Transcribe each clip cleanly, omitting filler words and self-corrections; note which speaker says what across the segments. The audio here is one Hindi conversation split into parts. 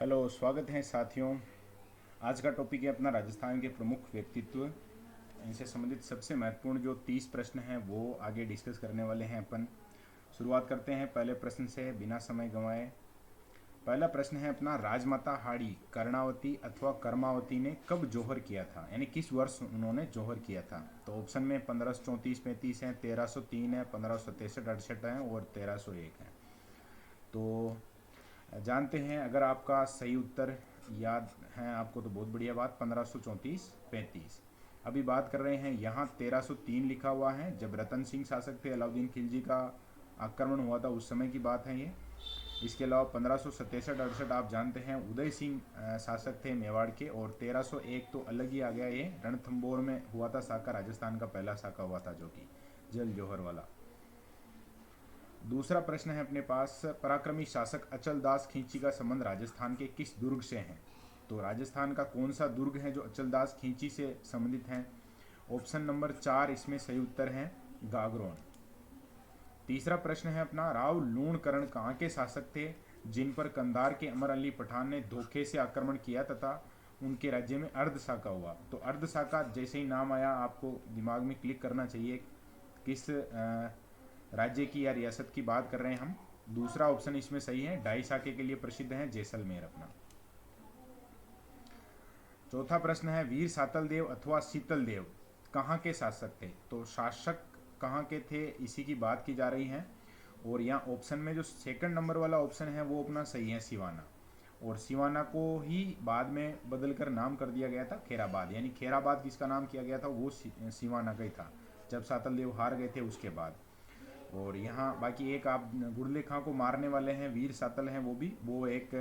Speaker 1: हेलो, स्वागत है साथियों। आज का टॉपिक है अपना राजस्थान के प्रमुख व्यक्तित्व। इनसे संबंधित सबसे महत्वपूर्ण जो 30 प्रश्न हैं वो आगे डिस्कस करने वाले हैं अपन। शुरुआत करते हैं पहले प्रश्न से बिना समय गंवाए। पहला प्रश्न है अपना, राजमाता हाड़ी कर्णावती अथवा कर्मावती ने कब जौहर किया था, यानी किस वर्ष उन्होंने जौहर किया था। तो ऑप्शन में 1534-35 है, 1303 है, 1567-68 है और 1301 है। तो जानते हैं, अगर आपका सही उत्तर याद है आपको तो बहुत बढ़िया बात, 1534-35। अभी बात कर रहे हैं यहाँ 1303 लिखा हुआ है, जब रतन सिंह शासक थे, अलाउद्दीन खिलजी का आक्रमण हुआ था उस समय की बात है ये। इसके अलावा 1567-68 आप जानते हैं उदय सिंह शासक थे मेवाड़ के, और 1301 तो अलग ही आ गया, ये रणथंबोर में हुआ था साका, राजस्थान का पहला साका हुआ था जो कि जल जौहर वाला। दूसरा प्रश्न है अपने पास, पराक्रमी शासक अचल दास खींची का संबंध राजस्थान के किस दुर्ग से है। तो राजस्थान का कौन सा दुर्ग है जो अचल दास खींची से संबंधित है। ऑप्शन नंबर 4 इसमें सही उत्तर है गागरोन। तीसरा प्रश्न है अपना, राव लूणकरण कहाँ के शासक थे जिन पर कंधार के अमर अली पठान ने धोखे से आक्रमण किया तथा उनके राज्य में अर्धसाका हुआ। तो अर्धसाका जैसे ही नाम आया आपको दिमाग में क्लिक करना चाहिए किस राज्य की या रियासत की बात कर रहे हैं हम। दूसरा ऑप्शन इसमें सही है, ढाई साके के लिए प्रसिद्ध है जैसलमेर अपना। चौथा प्रश्न है, वीर सातल देव अथवा शीतल देव कहाँ के शासक थे। तो शासक कहाँ के थे इसी की बात की जा रही है, और यहाँ ऑप्शन में जो सेकंड नंबर वाला ऑप्शन है वो अपना सही है सिवाना, और सिवाना को ही बाद में बदलकर नाम कर दिया गया था खेराबाद, यानी खेराबाद किसका नाम किया गया था वो सिवाना का ही था जब सातल देव हार गए थे उसके बाद। और यहाँ बाकी एक आप गुड़ले खां को मारने वाले हैं वीर सातल हैं, वो एक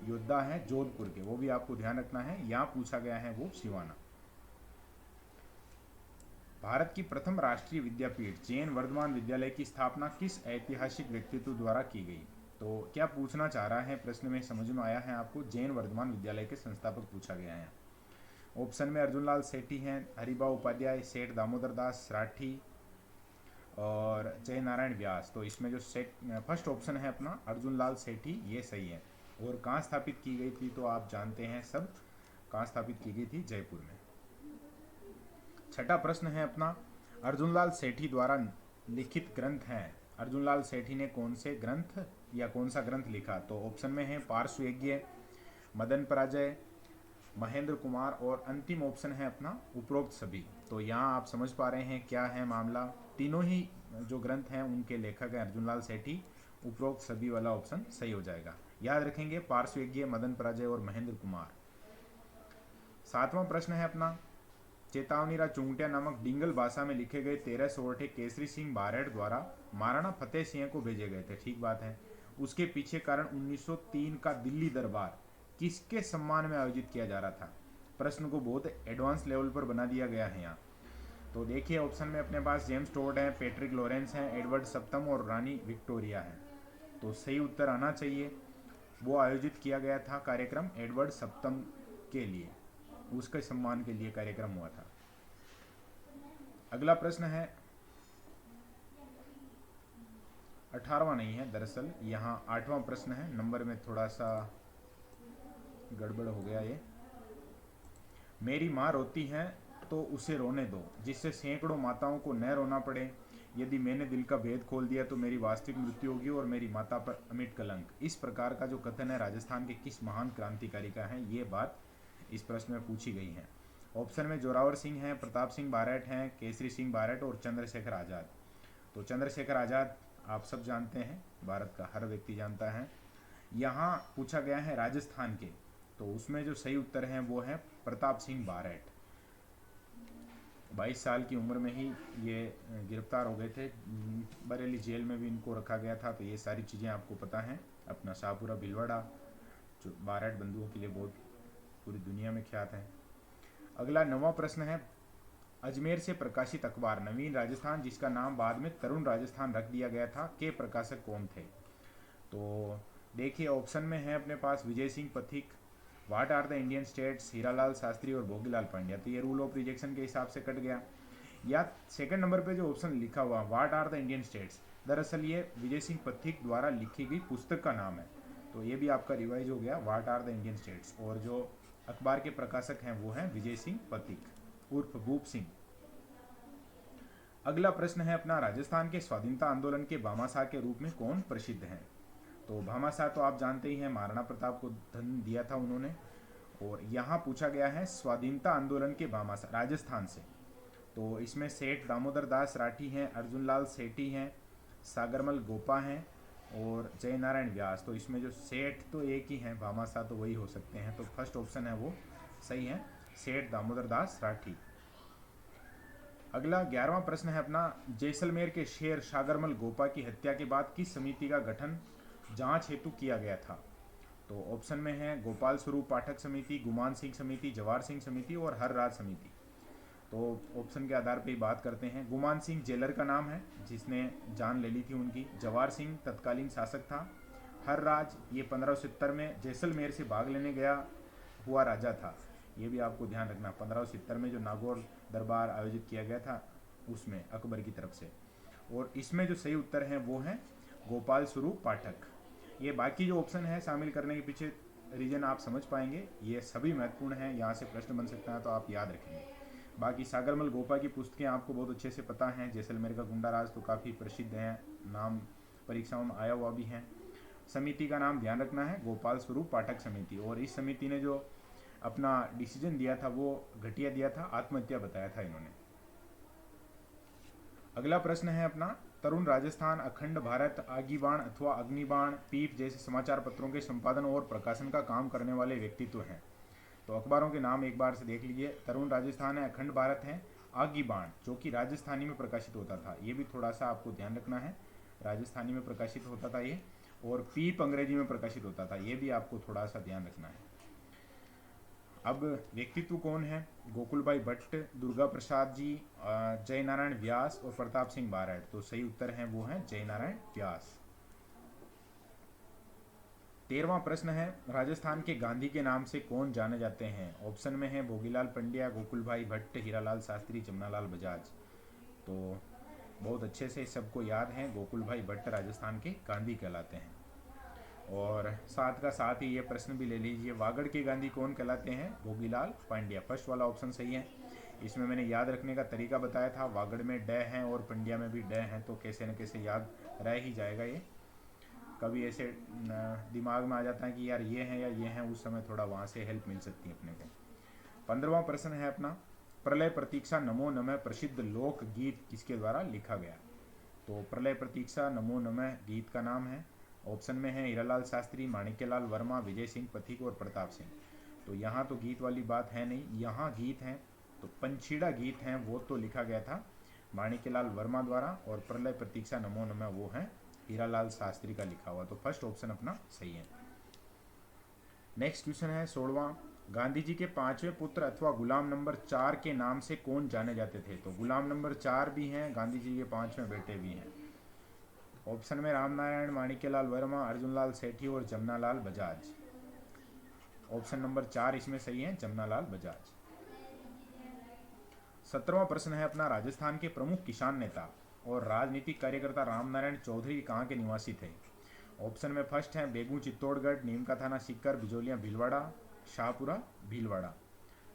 Speaker 1: योद्धा हैं जोधपुर के, वो भी आपको ध्यान रखना है, यहाँ पूछा गया है वो सिवाना। भारत की प्रथम राष्ट्रीय विद्यापीठ जैन वर्धमान विद्यालय की स्थापना किस ऐतिहासिक व्यक्तित्व द्वारा की गई। तो क्या पूछना चाह रहा है प्रश्न में समझ में आया है आपको, जैन वर्धमान विद्यालय के संस्थापक पूछा गया है। ऑप्शन में अर्जुन लाल सेठी हैं, हरिभा उपाध्याय, सेठ दामोदर दास राठी और जय नारायण व्यास। तो इसमें जो फर्स्ट ऑप्शन है अपना अर्जुन लाल सेठी ये सही है। और कहाँ स्थापित की गई थी तो आप जानते हैं सब, कहाँ स्थापित की गई थी, जयपुर में। छठा प्रश्न है अपना, अर्जुन लाल सेठी द्वारा लिखित ग्रंथ हैं, अर्जुन लाल सेठी ने कौन से ग्रंथ या कौन सा ग्रंथ लिखा। तो ऑप्शन में है पार्श्व यज्ञ, मदन पराजय, महेंद्र कुमार, और अंतिम ऑप्शन है अपना उपरोक्त सभी। तो यहाँ आप समझ पा रहे हैं क्या है मामला, तीनों ही जो ग्रंथ हैं उनके लेखक हैं अर्जुन लाल सेठी, उपरोक्त सभी वाला ऑप्शन सही हो जाएगा। याद रखेंगे पार्श्व यज्ञ, मदन पराजय और महेंद्र कुमार। सातवां प्रश्न है अपना, चेतावनीरा चुंगटिया नामक डिंगल भाषा में लिखे गए 13 सोरठे केसरी सिंह बारेड द्वारा महाराणा फतेह सिंह को भेजे गए थे, ठीक बात है। उसके पीछे कारण 1903 का दिल्ली दरबार किसके सम्मान में आयोजित किया जा रहा था। प्रश्न को बहुत एडवांस लेवल पर बना दिया गया है यहाँ। तो देखिए ऑप्शन में अपने पास जेम्स टोड है, पैट्रिक लॉरेंस है, एडवर्ड सप्तम और रानी विक्टोरिया है। तो सही उत्तर आना चाहिए, वो आयोजित किया गया था कार्यक्रम एडवर्ड सप्तम के लिए, उसके सम्मान के लिए कार्यक्रम हुआ था। अगला प्रश्न है 18वां नहीं है दरअसल, यहाँ 8वां प्रश्न है, नंबर में थोड़ा सा गड़बड़ हो गया ये। मेरी माँ रोती है तो उसे रोने दो, जिससे सैकड़ों माताओं को न रोना पड़े। यदि मैंने दिल का भेद खोल दिया तो मेरी वास्तविक मृत्यु होगी और मेरी माता पर अमिट कलंक। इस प्रकार का जो कथन है राजस्थान के किस महान क्रांतिकारी का है, ये बात इस प्रश्न में पूछी गई है। ऑप्शन में जोरावर सिंह हैं, प्रताप सिंह बारेट हैं, केसरी सिंह बारेट और चंद्रशेखर आज़ाद। तो चंद्रशेखर आज़ाद आप सब जानते हैं, भारत का हर व्यक्ति जानता है। यहाँ पूछा गया है राजस्थान के, तो उसमें जो सही उत्तर है वो है प्रताप सिंह बारेट। 22 साल की उम्र में ही ये गिरफ्तार हो गए थे, बरेली जेल में भी इनको रखा गया था। तो ये सारी चीज़ें आपको पता हैं। अपना शाहपुरा भिलवाड़ा जो बारेट बंधुओं के लिए बहुत पूरी दुनिया में ख्यात है। अगला 9वां प्रश्न है, अजमेर से प्रकाशित अखबार नवीन राजस्थान, जिसका नाम बाद में तरुण राजस्थान रख दिया गया था, के प्रकाशक कौन थे। तो देखिए ऑप्शन में है अपने पास Vijay Singh Pathik, what are the Indian states, Hiralal Shastri और भोगीलाल पांड्या। तो ये रूल ऑफ रिजेक्शन के हिसाब से कट गया। या सेकंड नंबर पे जो ऑप्शन लिखा हुआ what are the Indian states, दरअसल ये विजय सिंह पथिक द्वारा लिखी गई पुस्तक का नाम है। तो ये भी आपका रिवाइज हो गया, what are the Indian states. और जो अखबार के प्रकाशक हैं वो हैं विजय सिंह पथिक उर्फ भूप सिंह। अगला प्रश्न है अपना, राजस्थान के स्वाधीनता आंदोलन के भामाशाह के रूप में कौन प्रसिद्ध है? तो भामाशाह तो आप जानते ही हैं, महाराणा प्रताप को धन दिया था उन्होंने। और यहाँ पूछा गया है स्वाधीनता आंदोलन के भामाशाह राजस्थान से, तो इसमें सेठ दामोदर दास राठी हैं, अर्जुन लाल सेठी हैं, सागरमल गोपा हैं और जय नारायण व्यास। तो इसमें जो सेठ तो एक ही हैं, भामाशाह तो वही हो सकते हैं, तो फर्स्ट ऑप्शन है वो सही है, सेठ दामोदर दास राठी। अगला 11वां प्रश्न है अपना, जैसलमेर के शेर सागरमल गोपा की हत्या के बाद किस समिति का गठन जांच हेतु किया गया था? तो ऑप्शन में है गोपाल स्वरूप पाठक समिति, गुमान सिंह समिति, जवाहर सिंह समिति और हर राज समिति। तो ऑप्शन के आधार पर ही बात करते हैं। गुमान सिंह जेलर का नाम है जिसने जान ले ली थी उनकी। जवाहर सिंह तत्कालीन शासक था। हर राज ये 1570 में जैसलमेर से भाग लेने गया हुआ राजा था। ये भी आपको ध्यान रखना, 1570 में जो नागौर दरबार आयोजित किया गया था उसमें अकबर की तरफ से। और इसमें जो सही उत्तर है वो है गोपाल स्वरूप पाठक। ये बाकी जो ऑप्शन है शामिल करने के पीछे रीजन आप समझ पाएंगे, ये सभी महत्वपूर्ण हैं, यहाँ से प्रश्न बन सकता है तो आप याद रखेंगे। बाकी सागरमल गोपा की पुस्तकें आपको बहुत अच्छे से पता हैं। जैसलमेर का गुंडा राज तो काफ़ी प्रसिद्ध है, नाम परीक्षाओं में आया हुआ भी है। समिति का नाम ध्यान रखना है गोपाल स्वरूप पाठक समिति। और इस समिति ने जो अपना डिसीजन दिया था वो घटिया दिया था, आत्महत्या बताया था इन्होंने। अगला प्रश्न है अपना, तरुण राजस्थान, अखंड भारत, आगीबाण अथवा अग्निबाण, पीप जैसे समाचार पत्रों के संपादन और प्रकाशन का काम करने वाले व्यक्तित्व हैं। तो अखबारों के नाम एक बार से देख लीजिए, तरुण राजस्थान है, अखंड भारत है, आगीबाण जो कि राजस्थानी में प्रकाशित होता था, ये भी थोड़ा सा आपको ध्यान रखना है, राजस्थानी में प्रकाशित होता था ये। और पीप अंग्रेजी में प्रकाशित होता था, ये भी आपको थोड़ा सा ध्यान रखना है। अब व्यक्तित्व कौन है? गोकुल भाई भट्ट, दुर्गा प्रसाद जी, जय नारायण व्यास और प्रताप सिंह बारठ। तो सही उत्तर है वो है जय नारायण व्यास। 13वां प्रश्न है, राजस्थान के गांधी के नाम से कौन जाने जाते हैं? ऑप्शन में है भोगीलाल पंड्या, गोकुल भाई भट्ट, हीरालाल शास्त्री, जमनालाल बजाज। तो बहुत अच्छे से सबको याद है, गोकुल भाई भट्ट राजस्थान के गांधी कहलाते हैं। और साथ का साथ ही ये प्रश्न भी ले लीजिए, वागड़ के गांधी कौन कहलाते हैं? भोगीलाल पांड्या। फर्स्ट वाला ऑप्शन सही है। इसमें मैंने याद रखने का तरीका बताया था, वागड़ में ड है और पंड्या में भी ड है, तो कैसे न कैसे याद रह ही जाएगा ये। कभी ऐसे दिमाग में आ जाता है कि यार ये है या ये है, उस समय थोड़ा वहाँ से हेल्प मिल सकती है अपने को। 15वां प्रश्न है अपना, प्रलय प्रतीक्षा नमो नमः प्रसिद्ध लोक गीत किसके द्वारा लिखा गया? तो प्रलय प्रतीक्षा नमो नमः गीत का नाम है, ऑप्शन में है हीरालाल शास्त्री, माणिक्यलाल वर्मा, विजय सिंह पथिक और प्रताप सिंह। तो यहाँ तो गीत वाली बात है नहीं, यहाँ गीत हैं तो पंछीड़ा गीत हैं, वो तो लिखा गया था माणिक्यलाल वर्मा द्वारा। और प्रलय प्रतीक्षा नमो नमः वो है हीरालाल शास्त्री का लिखा हुआ। तो फर्स्ट ऑप्शन अपना सही है। नेक्स्ट क्वेश्चन है 16वां, गांधी जी के 5वें पुत्र अथवा गुलाम नंबर 4 के नाम से कौन जाने जाते थे? तो गुलाम नंबर 4 भी हैं, गांधी जी के 5वें बेटे भी हैं। ऑप्शन में रामनारायण, माणिक्यलाल वर्मा, अर्जुनलाल सेठी और जमनालाल बजाज। ऑप्शन नंबर 4 इसमें सही है, जमनालाल बजाज। 17वां प्रश्न है अपना, राजस्थान के प्रमुख किसान नेता और राजनीतिक कार्यकर्ता रामनारायण चौधरी कहाँ के निवासी थे? ऑप्शन में फर्स्ट है बेगू चित्तौड़गढ़, नीम का थाना सीकर, बिजोलिया भीलवाड़ा, शाहपुरा भीलवाड़ा।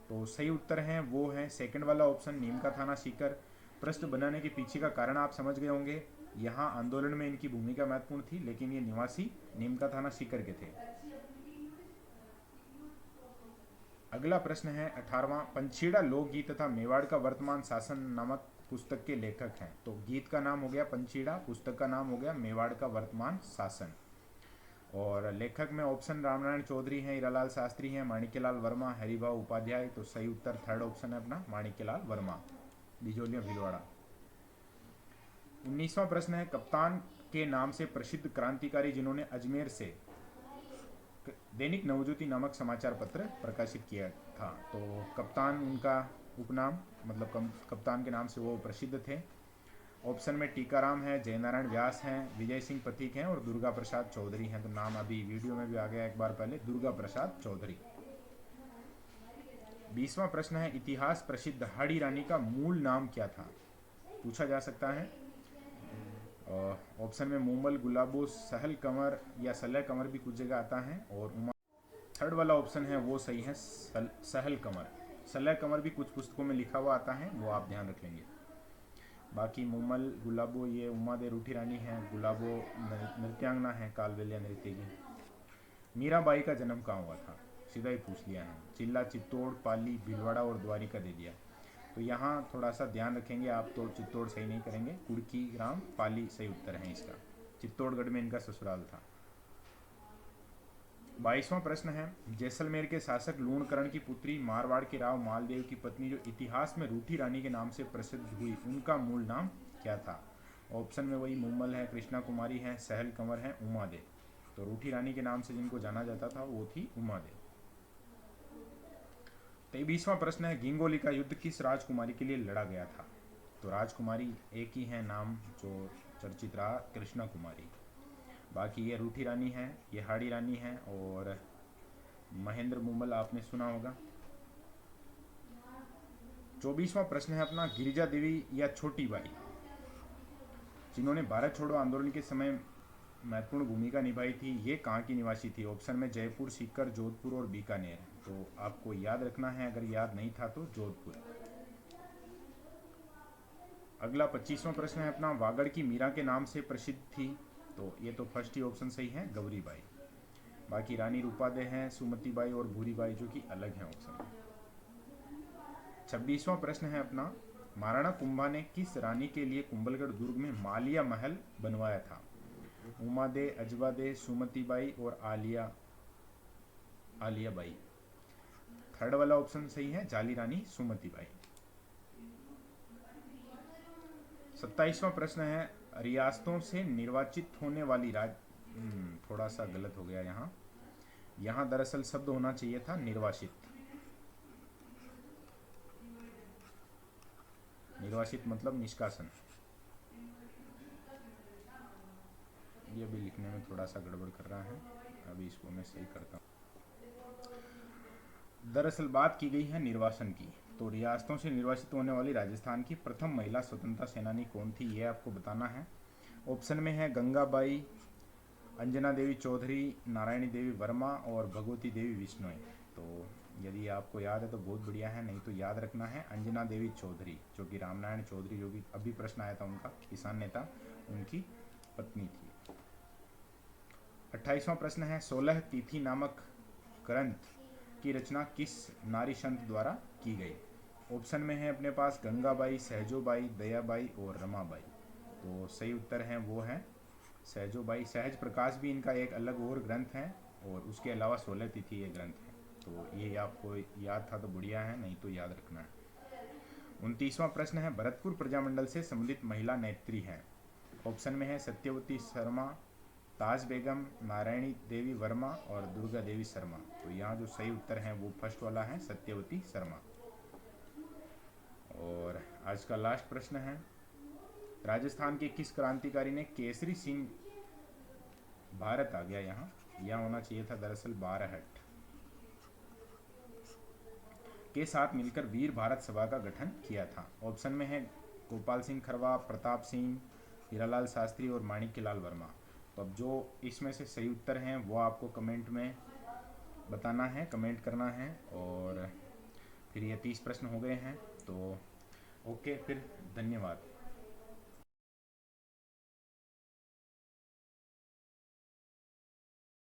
Speaker 1: तो सही उत्तर है वो है सेकंड वाला ऑप्शन, नीम का थाना सीकर। प्रश्न बनाने के पीछे का कारण आप समझ गए होंगे, यहाँ आंदोलन में इनकी भूमिका महत्वपूर्ण थी, लेकिन ये निवासी नीम का थाना सीकर के थे। अगला प्रश्न है 18वां, पंछीड़ा लोकगीत तथा मेवाड़ का वर्तमान शासन नामक पुस्तक के लेखक हैं। तो गीत का नाम हो गया पंछीड़ा, पुस्तक का नाम हो गया मेवाड़ का वर्तमान शासन। और लेखक में ऑप्शन रामनारायण चौधरी हैं, हीरालाल शास्त्री हैं, माणिक्यलाल वर्मा, हरिभाऊ उपाध्याय। तो सही उत्तर थर्ड ऑप्शन है अपना माणिक्यलाल वर्मा, बिजोलिया भीलवाड़ा। 19वां प्रश्न है, कप्तान के नाम से प्रसिद्ध क्रांतिकारी जिन्होंने अजमेर से दैनिक नवज्योति नामक समाचार पत्र प्रकाशित किया था। तो कप्तान उनका उपनाम, मतलब कप्तान के नाम से वो प्रसिद्ध थे। ऑप्शन में टीकाराम है, जयनारायण व्यास हैं, विजय सिंह पथिक हैं और दुर्गा प्रसाद चौधरी हैं। तो नाम अभी वीडियो में भी आ गया एक बार पहले, दुर्गा प्रसाद चौधरी। 20वां प्रश्न है, इतिहास प्रसिद्ध हाड़ी रानी का मूल नाम क्या था? पूछा जा सकता है। ऑप्शन में मूमल, गुलाबो, सहल कंवर या सलह कंवर भी कुछ जगह आता है, और उमा। थर्ड वाला ऑप्शन है वो सही है, सहल कंवर। सलह कंवर भी कुछ पुस्तकों में लिखा हुआ आता है, वो आप ध्यान रख लेंगे। बाकी मूमल, गुलाबो ये उमा दे रूठी रानी है, गुलाबो नृत्यांगना है, कालबेलिया नृत्य की। मीराबाई का जन्म कहाँ हुआ था, सीधा ही पूछ लिया है। चिल्ला, चित्तौड़, पाली, भीलवाड़ा और द्वारिका दे दिया। तो यहाँ थोड़ा सा ध्यान रखेंगे आप, तो चित्तौड़ सही नहीं करेंगे, कुड़की ग्राम, पाली सही उत्तर है इसका। चित्तौड़गढ़ में इनका ससुराल था। 22वां प्रश्न है, जैसलमेर के शासक लूणकरण की पुत्री मारवाड़ के राव मालदेव की पत्नी जो इतिहास में रूठी रानी के नाम से प्रसिद्ध हुई, उनका मूल नाम क्या था? ऑप्शन में वही मूमल है, कृष्णा कुमारी है, सहल कंवर है, उमा दे। तो रूठी रानी के नाम से जिनको जाना जाता था वो थी उमा दे। 23वां प्रश्न है, गिंगोली का युद्ध किस राजकुमारी के लिए लड़ा गया था? तो राजकुमारी एक ही है नाम जो चर्चित रहा, कृष्णा कुमारी। बाकी ये रूठी रानी है, ये हाड़ी रानी है, और महेंद्र मूमल आपने सुना होगा। 24वां प्रश्न है अपना, गिरिजा देवी या छोटी बाई जिन्होंने भारत छोड़ो आंदोलन के समय महत्वपूर्ण भूमिका निभाई थी, ये कहाँ की निवासी थी? ऑप्शन में जयपुर, सीकर, जोधपुर और बीकानेर। तो आपको याद रखना है, अगर याद नहीं था तो जोधपुर। अगला 25वां प्रश्न है अपना, वागड़ की मीरा के नाम से प्रसिद्ध थी। तो ये तो फर्स्ट ही ऑप्शन सही है, गौरी बाई। बाकी रानी रूपादे हैं, सुमति बाई और भूरी बाई जो कि अलग हैं ऑप्शन में। 26वां प्रश्न है अपना, महाराणा कुंभा ने किस रानी के लिए कुंभलगढ़ दुर्ग में मालिया महल बनवाया था? उमा दे, अजबा दे, सुमति बाई और आलिया बाई। थर्ड वाला ऑप्शन सही है, जाली रानी सुमति बाई। 27वां प्रश्न है, रियासतों से निर्वाचित होने वाली थोड़ा सा गलत हो गया यहाँ, यहाँ दरअसल शब्द होना चाहिए था निर्वासित। निर्वासित मतलब निष्कासन। ये अभी लिखने में थोड़ा सा गड़बड़ कर रहा है, अभी इसको मैं सही करता हूँ। दरअसल बात की गई है निर्वासन की। तो रियासतों से निर्वाचित होने वाली राजस्थान की प्रथम महिला स्वतंत्रता सेनानी कौन थी, ये आपको बताना है। ऑप्शन में है गंगाबाई, अंजना देवी चौधरी, नारायणी देवी वर्मा और भगवती देवी विश्नोई। तो यदि आपको याद है तो बहुत बढ़िया है, नहीं तो याद रखना है अंजना देवी चौधरी, जो कि रामनारायण चौधरी, जो कि अभी प्रश्न आया था उनका, किसान नेता, उनकी पत्नी थी। 28वां प्रश्न है, 16 तिथि नामक ग्रंथ की रचना किस नारी संत द्वारा की गई? ऑप्शन में है अपने पास गंगाबाई, सहजोबाई, दयाबाई और रमाबाई। तो सही उत्तर है वो है सहजोबाई। सहज प्रकाश भी इनका एक अलग और ग्रंथ है, और उसके अलावा 16 तिथि ये ग्रंथ है। तो ये आपको याद था तो बढ़िया है, नहीं तो याद रखना है। 29वां प्रश्न है, भरतपुर प्रजामंडल से संबंधित महिला नेत्री है। ऑप्शन में है सत्यवती शर्मा, ताज बेगम, नारायणी देवी वर्मा और दुर्गा देवी शर्मा। तो यहाँ जो सही उत्तर है वो फर्स्ट वाला है, सत्यवती शर्मा। और आज का लास्ट प्रश्न है, राजस्थान के किस क्रांतिकारी ने केसरी सिंह भारत आ गया, यहाँ होना चाहिए था दरअसल बारहट, के साथ मिलकर वीर भारत सभा का गठन किया था? ऑप्शन में है गोपाल सिंह खरवा, प्रताप सिंह, हीरालाल शास्त्री और माणिक्यलाल वर्मा। तो अब जो इसमें से सही उत्तर हैं वो आपको कमेंट में बताना है, कमेंट करना है। और फिर ये 30 प्रश्न हो गए हैं, तो ओके, फिर धन्यवाद।